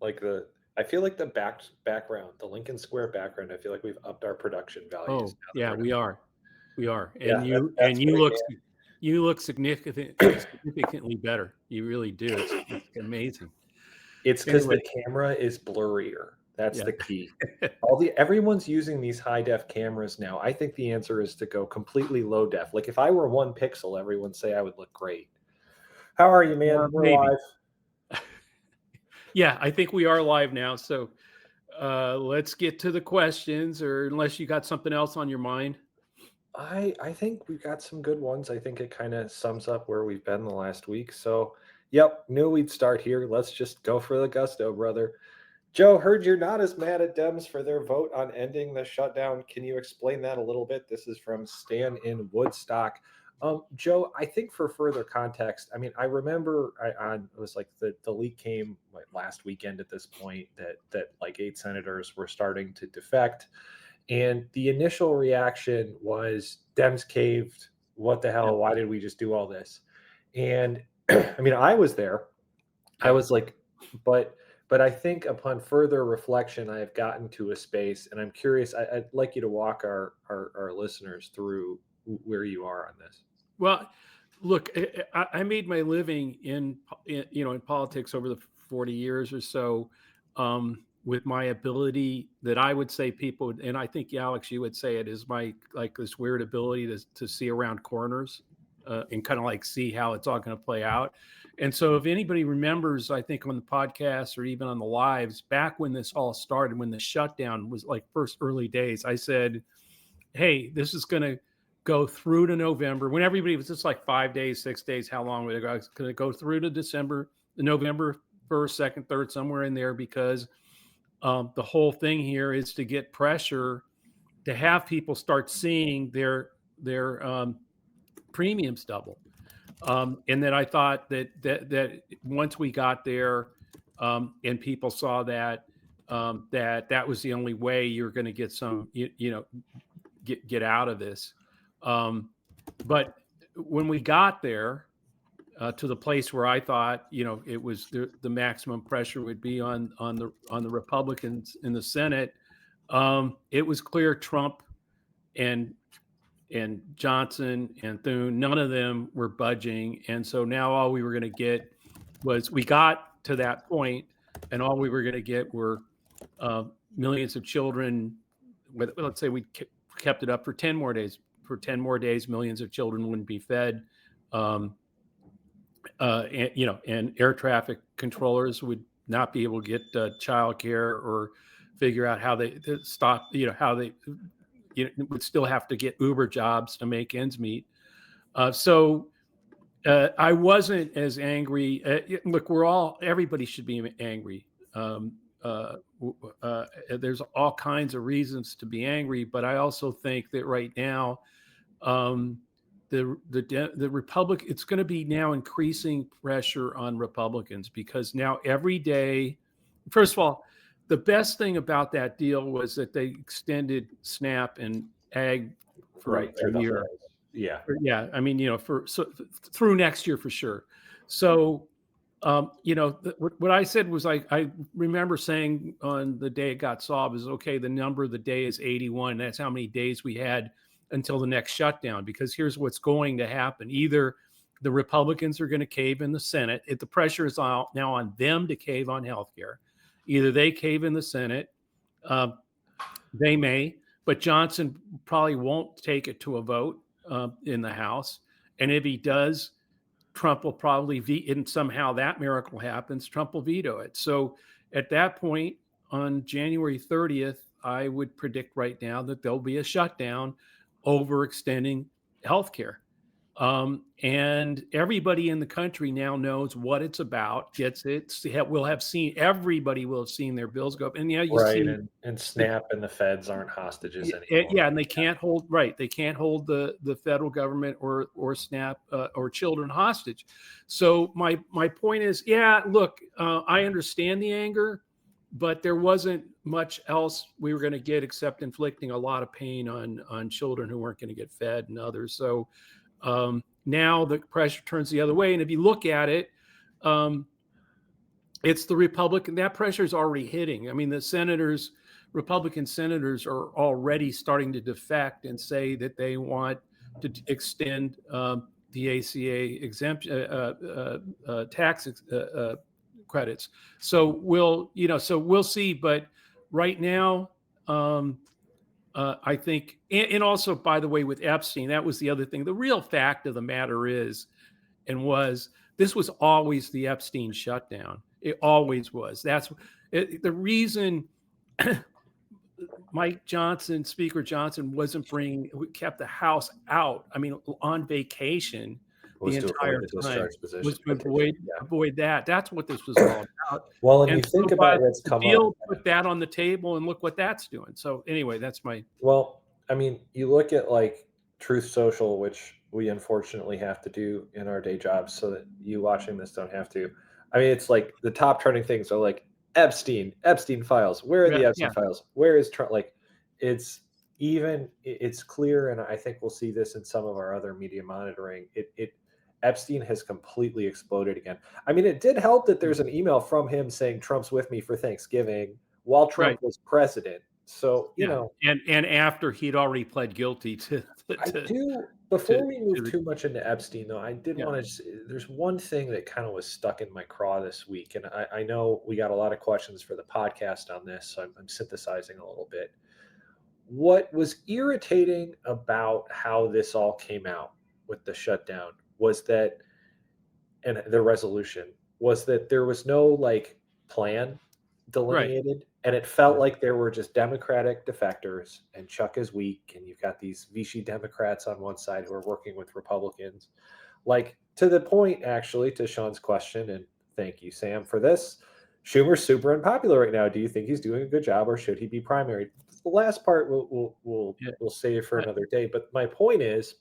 I feel like the background, the Lincoln Square background, I feel like we've upped our production values Oh, now that yeah, we're we not. are. We are. Yeah, And that's great, man. you look significantly better. You really do. It's amazing. It's because Anyway, the camera is blurrier. That's yeah. the key. Everyone's using these high def cameras now. I think the answer is to go completely low def. Like if I were 1 pixel, everyone say I would look great. How are you, man? We're Maybe. live. Yeah, I think we are live now. So let's get to the questions, or unless you got something else on your mind. I think we've got some good ones. I think it kind of sums up where we've been the last week. So, yep, knew we'd start here. Let's just go for the gusto, brother. Joe, heard you're not as mad at Dems for their vote on ending the shutdown. Can you explain that a little bit? This is from Stan in Woodstock. Joe, I think for further context, I mean, I remember it was like the leak came like last weekend at this point that like 8 senators were starting to defect. And the initial reaction was Dems caved. What the Yeah, hell? Why did we just do all this? And I mean, I was there. I yeah. was like, but but I think upon further reflection, I have gotten to a space, and I'm curious. I'd like you to walk our listeners through where you are on this. Well, look, I made my living in politics over the 40 years or so, with my ability that I would say people, and I think Alex, you would say it is my like this weird ability to see around corners, and kind of like see how it's all going to play out. And so, if anybody remembers, I think on the podcast or even on the lives back when this all started, when the shutdown was like first early days, I said, hey, this is going to go through to November when everybody was just like 5 days, 6 days. How long would it go? It's going to go through to December, November 1st, 2nd, 3rd, somewhere in there, because the whole thing here is to get pressure to have people start seeing their premiums double. And then I thought that once we got there, and people saw that, that was the only way you're going to get some, get out of this. Um, but when we got there, to the place where I thought, it was the maximum pressure would be on the Republicans in the Senate, it was clear Trump and Johnson and Thune, none of them were budging, and so now all we were going to get was we got to that point, and all we were going to get were uh, millions of children. Let's say we kept it up for 10 more days. For 10 more days, millions of children wouldn't be fed. Um, and air traffic controllers would not be able to get child care or figure out how they stop, how they would still have to get Uber jobs to make ends meet. So I wasn't as angry. Look, everybody should be angry. There's all kinds of reasons to be angry, but I also think that right now, um, the Republic, it's going to be now increasing pressure on Republicans, because now every day, first of all, the best thing about that deal was that they extended SNAP and AG for Right a through the year. holes. Yeah. Yeah, I mean, through next year for sure. So, what I said was, I remember saying on the day it got solved is, okay, the number of the day is 81. That's how many days we had until the next shutdown. Because here's what's going to happen: either the Republicans are going to cave in the Senate, if the pressure is now on them to cave on healthcare. Either they cave in the Senate, uh, they may, but Johnson probably won't take it to a vote in the House. And if he does, Trump will probably and somehow that miracle happens, Trump will veto it. So at that point, on January 30th, I would predict right now that there'll be a shutdown overextending healthcare. And everybody in the country now knows what it's about, gets it, everybody will have seen their bills go up. And you Right. see And the SNAP and the feds aren't hostages anymore. yeah, and they can't hold They can't hold the federal government or SNAP or children hostage. So my point is, yeah, look, I understand the anger, but there wasn't much else we were going to get except inflicting a lot of pain on children who weren't going to get fed and others. So now the pressure turns the other way, and if you look at it, um, It's the Republican that pressure is already hitting. I mean, Republican senators are already starting to defect and say that they want to extend the ACA exemption tax credits. So we'll see. But right now, um, I think, and also, by the way, with Epstein, that was the other thing. The real fact of the matter is, and was, this was always the Epstein shutdown. It always was. The reason Speaker Johnson kept the House out. I mean, on vacation the Was to avoid entire the time, discharge was position to petition. Yeah. avoid that. That's what this was all about. Well, and And you so, think about but what's the come up. deal put that on the table, and look what that's doing. So anyway, that's my Well, I mean, you look at like Truth Social, which we unfortunately have to do in our day jobs so that you watching this don't have to. I mean, it's like the top trending things are like Epstein files. Where are the yeah Epstein files? Where is Trump? Like, it's it's clear, and I think we'll see this in some of our other media monitoring. Epstein has completely exploded again. I mean, it did help that there's an email from him saying Trump's with me for Thanksgiving while right. Trump was president. So, Yeah, and after he'd already pled guilty to I to do. to, Before we move to the too much into Epstein, though, I did yeah. want to. There's one thing that kind of was stuck in my craw this week, and I know we got a lot of questions for the podcast on this, so I'm synthesizing a little bit. What was irritating about how this all came out with the shutdown was that, and the resolution was that there was no like plan Right. delineated, and it felt like there were just Democratic defectors, and Chuck is weak, and you've got these Vichy Democrats on one side who are working with Republicans. Like, to the point, actually, to Sean's question, and thank you, Sam, for this. Schumer's super unpopular right now. Do you think he's doing a good job, or should he be primaried? The last part Yeah. we'll save for I another day. But my point is,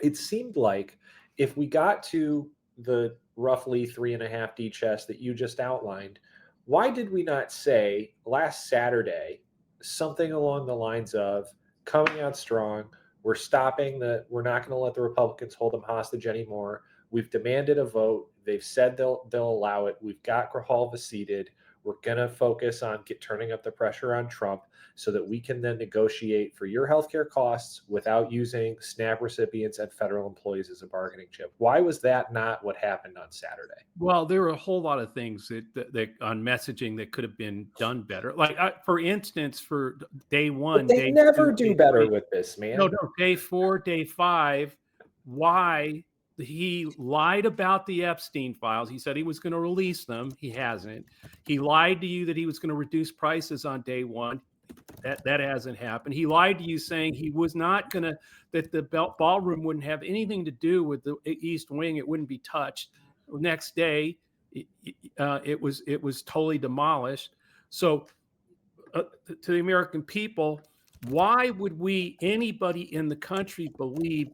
it seemed like if we got to the roughly 3.5D chess that you just outlined, why did we not say last Saturday something along the lines of coming out strong? We're not going to let the Republicans hold them hostage anymore. We've demanded a vote. They've said they'll allow it. We've got Grijalva seated. We're going to focus on turning up the pressure on Trump so that we can then negotiate for your healthcare costs without using SNAP recipients and federal employees as a bargaining chip. Why was that not what happened on Saturday? Well, there were a whole lot of things that on messaging that could have been done better. Like, for instance, for day But 1, they day 2, never do day better 3. with this, No, man. no, day 4, day 5, why he lied about the Epstein files. He said he was going to release them. He hasn't. He lied to you that he was going to reduce prices on day 1. That hasn't happened. He lied to you saying he was not going to, that the ballroom wouldn't have anything to do with the East Wing. It wouldn't be touched. Next day, it was totally demolished. So, to the American people, why would anybody in the country believe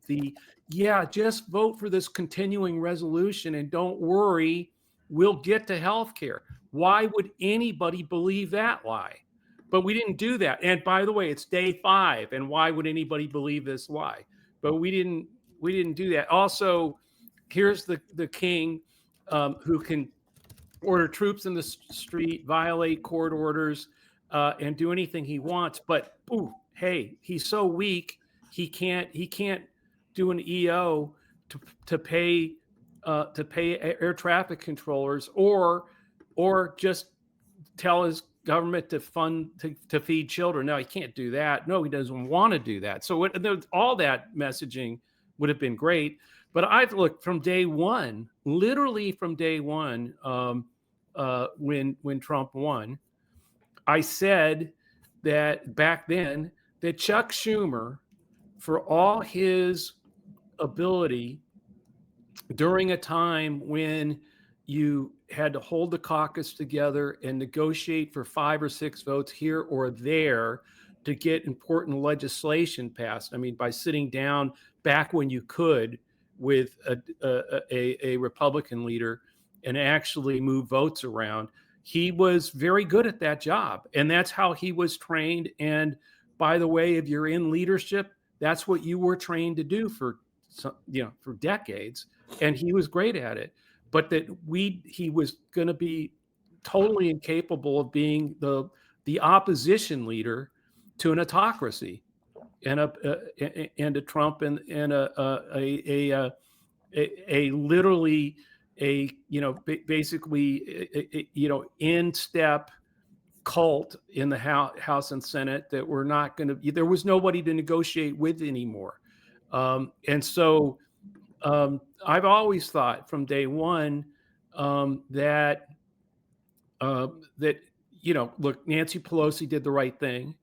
just vote for this continuing resolution and don't worry, we'll get to health care? Why would anybody believe that lie? But we didn't do that. And by the way, it's day 5. And why would anybody believe this lie? But we didn't do that. Also, here's the king, who can order troops in the street, violate court orders, and do anything he wants. But hey, he's so weak he can't do an EO to pay air traffic controllers, or just tell his government to fund to feed children. No, he can't do that. No, he doesn't want to do that. So all that messaging would have been great. But I've looked from day 1, literally from day 1, when Trump won, I said that back then that Chuck Schumer, for all his ability during a time when you had to hold the caucus together and negotiate for 5 or 6 votes here or there to get important legislation passed. I mean, by sitting down back when you could with a Republican leader and actually move votes around, he was very good at that job. And that's how he was trained. And by the way, if you're in leadership, that's what you were trained to do for decades, and he was great at it. But he was going to be totally incapable of being the opposition leader to an autocracy and a Trump and a literally a basically in step cult in the House and Senate that we're not going to. There was nobody to negotiate with anymore, and so I've always thought from day one that that look, Nancy Pelosi did the right thing,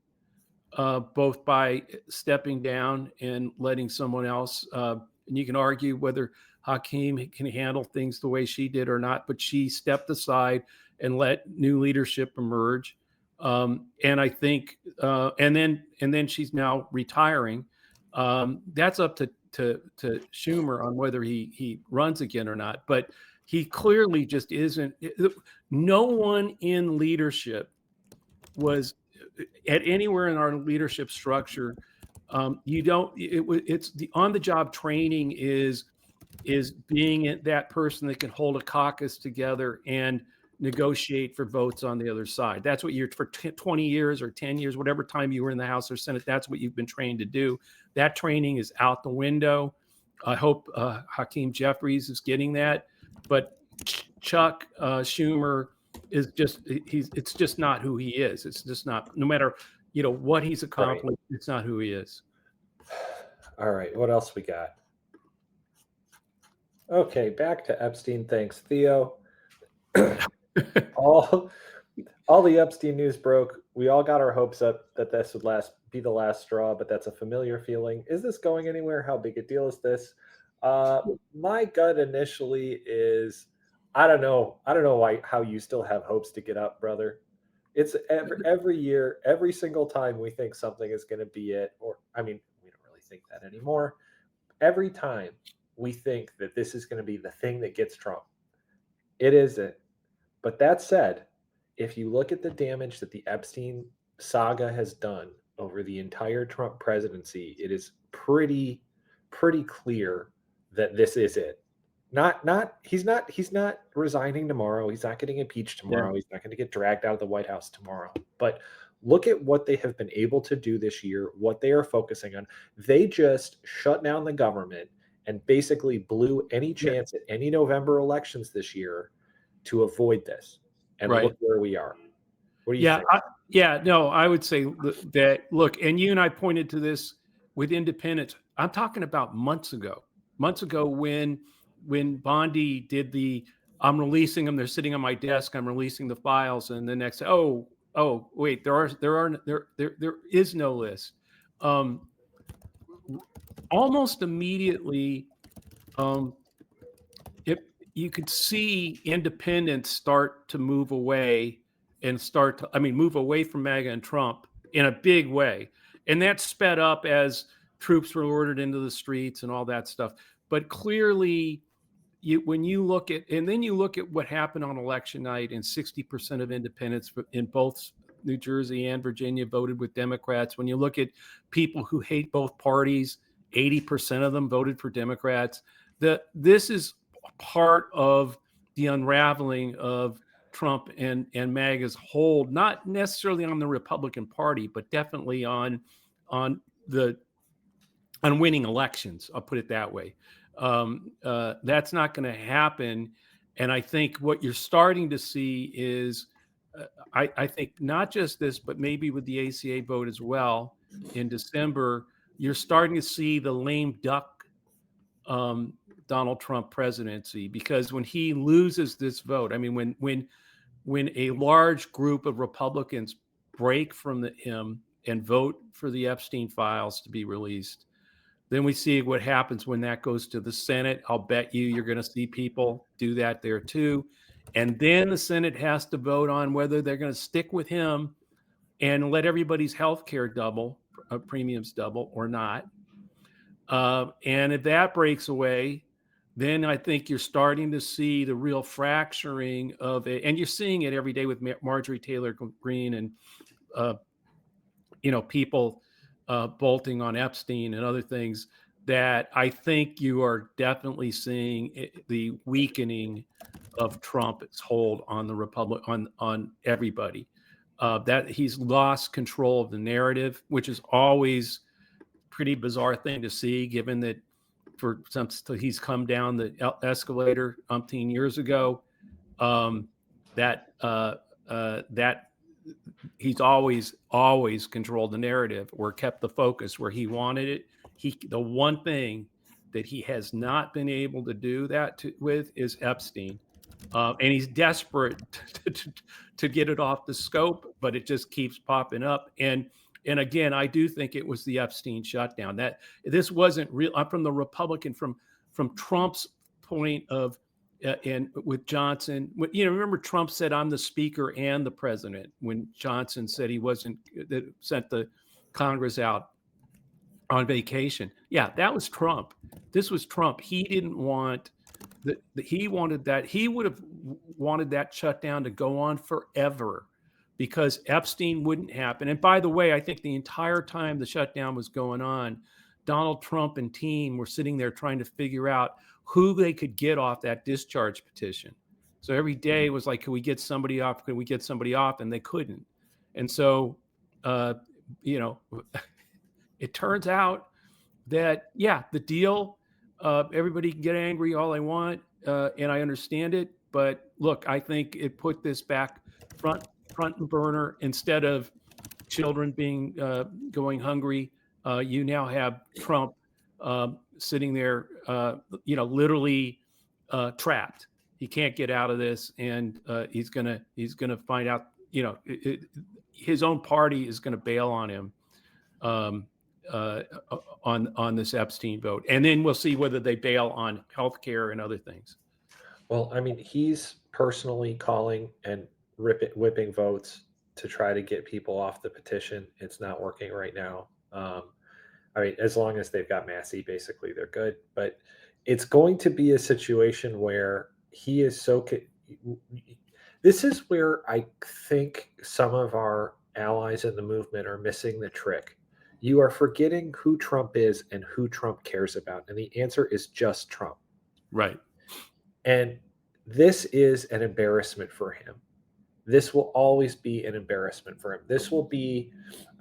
both by stepping down and letting someone else. And you can argue whether Hakeem can handle things the way she did or not, but she stepped aside and let new leadership emerge. And I think, and then she's now retiring. That's up to Schumer on whether he runs again or not. But he clearly just isn't. No one in leadership was at anywhere in our leadership structure. It's the on the job training is being that person that can hold a caucus together and negotiate for votes on the other side. That's what you're for 20 years or 10 years, whatever time you were in the House or Senate. That's what you've been trained to do. That training is out the window. I hope Hakeem Jeffries is getting that, but Chuck Schumer is it's just not who he is. It's just not, no matter what he's accomplished, right. It's not who he is. All right, what else we got? Okay, back to Epstein. Thanks, Theo. all the Epstein news broke. We all got our hopes up that this would be the last straw, but that's a familiar feeling. Is this going anywhere? How big a deal is this? My gut initially is I don't know how you still have hopes to get up, brother. It's every year, every single time we think something is going to be it, or I mean, we don't really think that anymore. Every time we think that this is going to be the thing that gets Trump, it isn't. But that said, if you look at the damage that the Epstein saga has done over the entire Trump presidency, it is pretty clear that this is it. He's not resigning tomorrow. He's not getting impeached tomorrow. Yeah. He's not going to get dragged out of the White House tomorrow. But look at what they have been able to do this year, what they are focusing on. They just shut down the government and basically blew any chance at any November elections this year to avoid this. And look where we are. What do you think? No, I would say that, look, and you and I pointed to this with independents. I'm talking about months ago when Bondi did I'm releasing them. They're sitting on my desk. I'm releasing the files. And the next, wait, there is no list. Almost immediately, you could see independents start to move away and move away from MAGA and Trump in a big way. And that sped up as troops were ordered into the streets and all that stuff. But clearly, when you look at what happened on election night, and 60% of independents in both New Jersey and Virginia voted with Democrats. When you look at people who hate both parties, 80% of them voted for Democrats. This is part of the unraveling of Trump and MAGA's hold, not necessarily on the Republican Party, but definitely on winning elections. I'll put it that way. That's not going to happen. And I think what you're starting to see is, I think not just this, but maybe with the ACA vote as well in December, you're starting to see the lame duck Donald Trump presidency, because when he loses this vote, I mean, when a large group of Republicans break from him and vote for the Epstein files to be released, then we see what happens when that goes to the Senate. I'll bet you're going to see people do that there too. And then the Senate has to vote on whether they're going to stick with him and let everybody's health care premiums double or not. And if that breaks away, then I think you're starting to see the real fracturing of it. And you're seeing it every day with Marjorie Taylor Greene and, people bolting on Epstein and other things, that I think you are definitely seeing the weakening of Trump's hold on the Republic, on everybody. That he's lost control of the narrative, which is always pretty bizarre thing to see, given that he's come down the escalator umpteen years ago. That he's always controlled the narrative or kept the focus where he wanted it. The one thing that he has not been able to do that with is Epstein. And he's desperate to get it off the scope, but it just keeps popping up. And again, I do think it was the Epstein shutdown. That this wasn't real. I'm from the Republican, from Trump's point of, and with Johnson. Remember Trump said, "I'm the speaker and the president," when Johnson said he wasn't, that sent the Congress out on vacation. Yeah, that was Trump. This was Trump. He didn't want that. He wanted that. He would have wanted that shutdown to go on forever, because Epstein wouldn't happen. And by the way, I think the entire time the shutdown was going on, Donald Trump and team were sitting there trying to figure out who they could get off that discharge petition. So every day was like, can we get somebody off? Can we get somebody off? And they couldn't. And so, it turns out that, yeah, the deal, everybody can get angry all they want. And I understand it. But look, I think it put this back front and burner. Instead of children being going hungry, you now have Trump sitting there, literally trapped. He can't get out of this, and he's gonna find out. His own party is gonna bail on him on this Epstein vote, and then we'll see whether they bail on healthcare and other things. Well, I mean, he's personally calling and whipping votes to try to get people off the petition. It's not working right now. I mean, as long as they've got Massey, basically they're good. But it's going to be a situation where he is so. This is where I think some of our allies in the movement are missing the trick. You are forgetting who Trump is and who Trump cares about. And the answer is just Trump. Right. And this is an embarrassment for him. This will always be an embarrassment for him. This will be,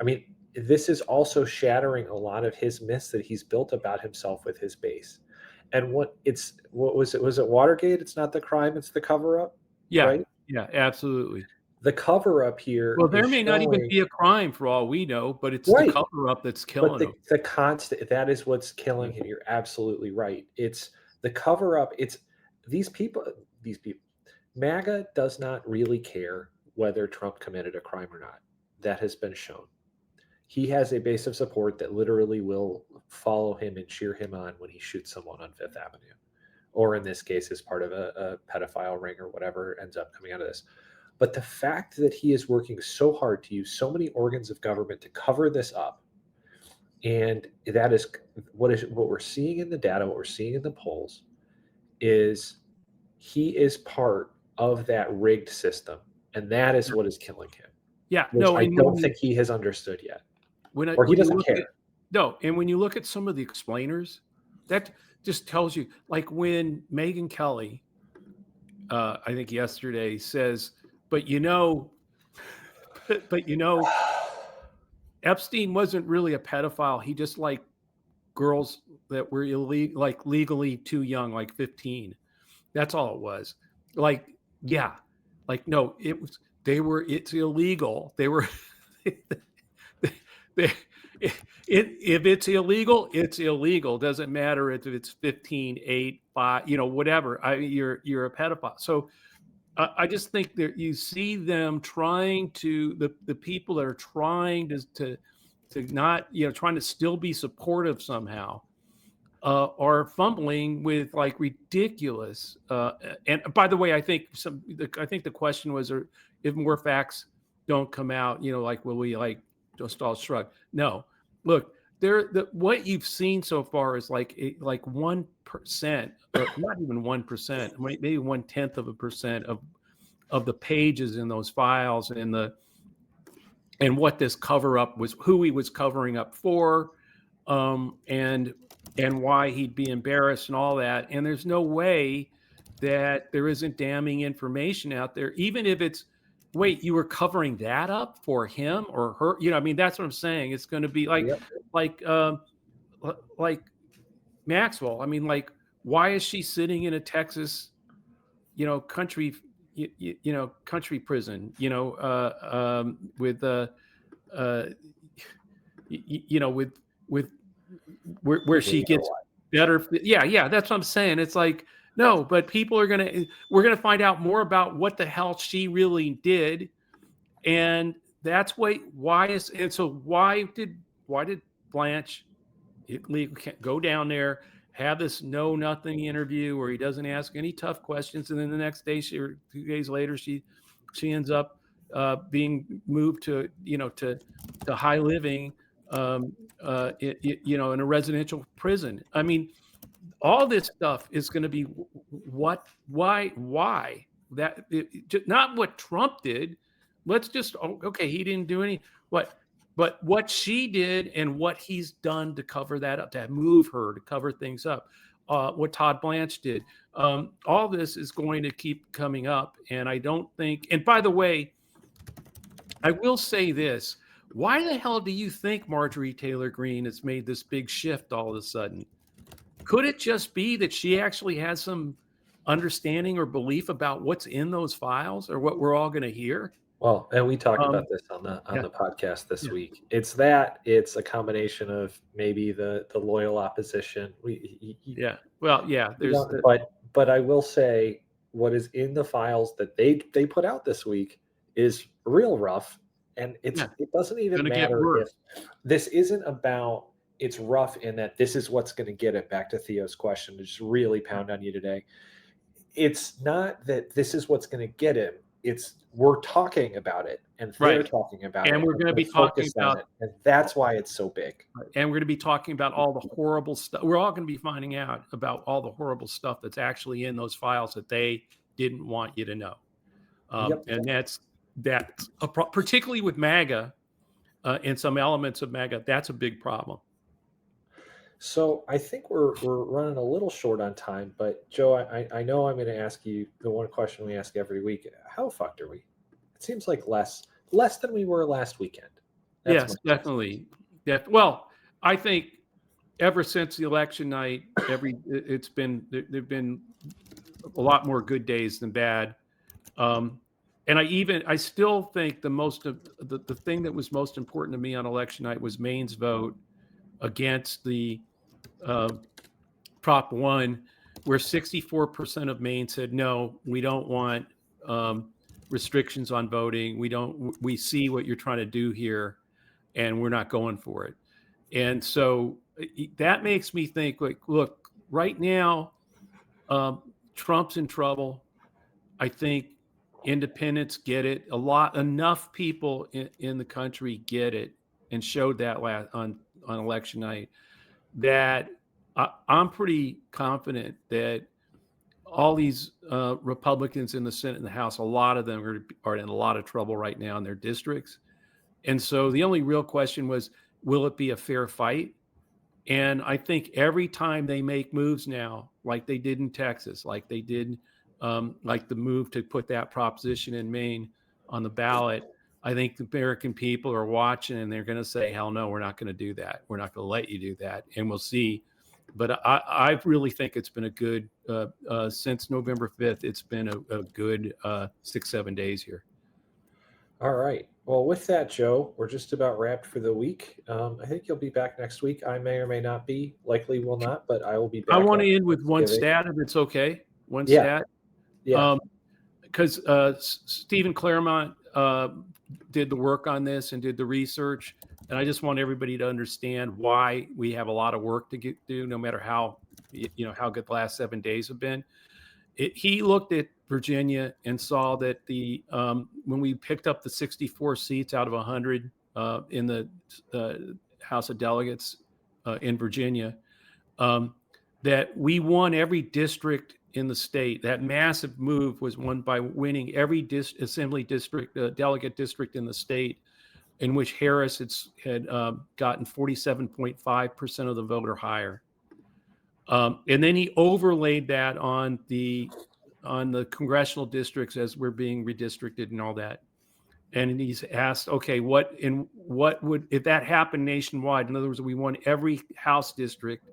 I mean, this is also shattering a lot of his myths that he's built about himself with his base. And what was it? Was it Watergate? It's not the crime, it's the cover up. Yeah. Right? Yeah, absolutely. The cover up here. Well, there may not even be a crime for all we know, but it's right. the cover up that's killing him. The constant, that is what's killing him. You're absolutely right. It's the cover up. It's these people. MAGA does not really care whether Trump committed a crime or not. That has been shown. He has a base of support that literally will follow him and cheer him on when he shoots someone on Fifth Avenue, or in this case, as part of a pedophile ring or whatever ends up coming out of this. But the fact that he is working so hard to use so many organs of government to cover this up, and that is what we're seeing in the data, what we're seeing in the polls, is he is part of that rigged system, and that is what is killing him. Yeah, which I don't think he has understood yet, or he doesn't care. And when you look at some of the explainers, that just tells you, like when Megyn Kelly, I think yesterday, says, but Epstein wasn't really a pedophile. He just liked girls that were legally too young, like 15. That's all it was. Like, yeah, like, no, it's illegal. They were, if it's illegal, it's illegal. Doesn't matter if it's 15, 8, 5, whatever. You're a pedophile. So I just think that you see them trying to, the people that are trying to not, trying to still be supportive somehow, are fumbling with like ridiculous. And by the way, I think the question was, if more facts don't come out, like, will we just all shrug? No, look, what you've seen so far is like 1%, or not even 1%, maybe 0.1% of the pages in those files, and what this cover up was, who he was covering up for, and why he'd be embarrassed and all that. And there's no way that there isn't damning information out there, even if it's, wait, you were covering that up for him or her. I mean, that's what I'm saying. It's going to be Yep. like, like Maxwell. I mean, like, why is she sitting in a Texas, country, country prison, with, uh, with where she Legal gets better. Yeah, yeah, that's what I'm saying. It's like, no, but we're gonna find out more about what the hell she really did, and that's why is and so why did Blanche go down there, have this know nothing interview where he doesn't ask any tough questions, and then the next day, or 2 days later, she ends up being moved to high living, in a residential prison. I mean, all this stuff is going to be what, why not what Trump did. Let's just, okay, he didn't do any what, but what she did and what he's done to cover that up, to move her, to cover things up. What Todd Blanche did. All this is going to keep coming up, and I don't think. And by the way, I will say this: why the hell do you think Marjorie Taylor Greene has made this big shift all of a sudden? Could it just be that she actually has some understanding or belief about what's in those files or what we're all going to hear? Well, and we talked Um, about this on yeah, the podcast this yeah, week. It's a combination of maybe the loyal opposition. yeah. Well, yeah. You There's know, but I will say what is in the files that they put out this week is real rough, and yeah, it doesn't even going to get matter if worse. this isn't about it's rough in that this is what's going to get it back to Theo's question to just really pound on you today. It's not that this is what's going to get him. It's we're talking about it and they're Right. talking about And it we're and going to they're be talking focused on about it, and that's why it's so big. And we're going to be talking about all the horrible stuff. We're all going to be finding out about all the horrible stuff that's actually in those files that they didn't want you to know. Yep. And particularly with MAGA and some elements of MAGA, that's a big problem. So I think we're running a little short on time, but Joe, I know I'm going to ask you the one question we ask every week: how fucked are we? It seems like less than we were last weekend. That's my Yes, guess. definitely. Well, I think ever since the election night, it's been there've been a lot more good days than bad. And I still think the thing that was most important to me on election night was Maine's vote against the uh, Prop 1, where 64% of Maine said, no, we don't want restrictions on voting. We see what you're trying to do here, and we're not going for it. And so that makes me think, like, look, right now, Trump's in trouble. I think independents get it. Enough people in the country get it and showed that on election night that I'm pretty confident that all these Republicans in the Senate and the House, a lot of them are in a lot of trouble right now in their districts. And so the only real question was, will it be a fair fight? And I think every time they make moves now, like they did in Texas, like they did, like the move to put that proposition in Maine on the ballot, I think the American people are watching and they're going to say, hell no, we're not going to do that. We're not going to let you do that. And we'll see. But I really think it's been a good, since November 5th, it's been a good 6-7 days here. All right. Well, with that, Joe, we're just about wrapped for the week. I think you'll be back next week. I may or may not be. Likely will not, but I will be I back want after to end with one Thanksgiving. stat, if it's okay. One Yeah. stat. Yeah. Because Stephen Claremont did the work on this and did the research, and I just want everybody to understand why we have a lot of work to do, no matter how how good the last 7 days have been. He looked at Virginia and saw that when we picked up the 64 seats out of 100 in the House of Delegates in Virginia, that we won every district in the state. That massive move was won by winning every assembly district, delegate district in the state, in which Harris had gotten 47.5% of the vote or higher. And then he overlaid that on the the congressional districts as we're being redistricted and all that. And he's asked, okay, what would, if that happened nationwide? In other words, we won every House district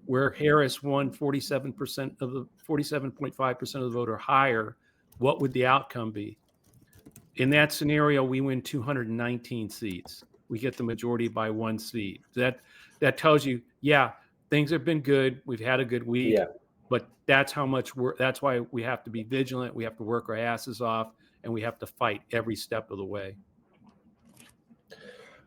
where Harris won 47% of the 47.5% of the vote or higher, what would the outcome be? In that scenario, we win 219 seats. We get the majority by 1 seat. That tells you, yeah, things have been good. We've had a good week, Yeah. but that's how much that's why we have to be vigilant. We have to work our asses off, and we have to fight every step of the way.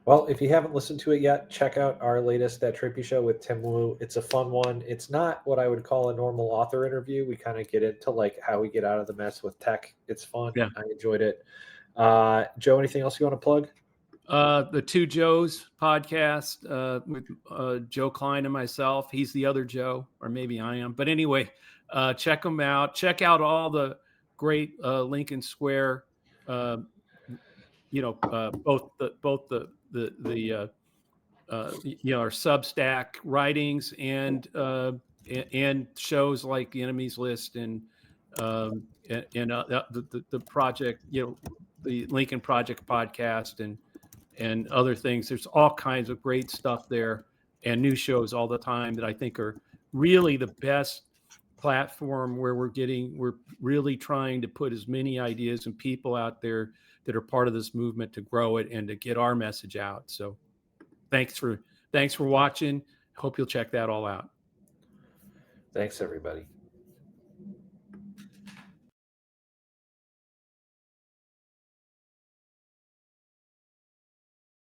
Well, if you haven't listened to it yet, check out our latest That Trippi Show with Tim Wu. It's a fun one. It's not what I would call a normal author interview. We kind of get into like how we get out of the mess with tech. It's fun. Yeah. I enjoyed it. Joe, anything else you want to plug? The Two Joes podcast with Joe Klein and myself. He's the other Joe, or maybe I am. But anyway, check them out. Check out all the great Lincoln Square. Both our Substack writings and shows like The Enemy's List and the project, the Lincoln Project podcast and other things. There's all kinds of great stuff there and new shows all the time that I think are really the best platform where we're really trying to put as many ideas and people out there that are part of this movement to grow it and to get our message out. So thanks for watching. Hope you'll check that all out. Thanks, everybody.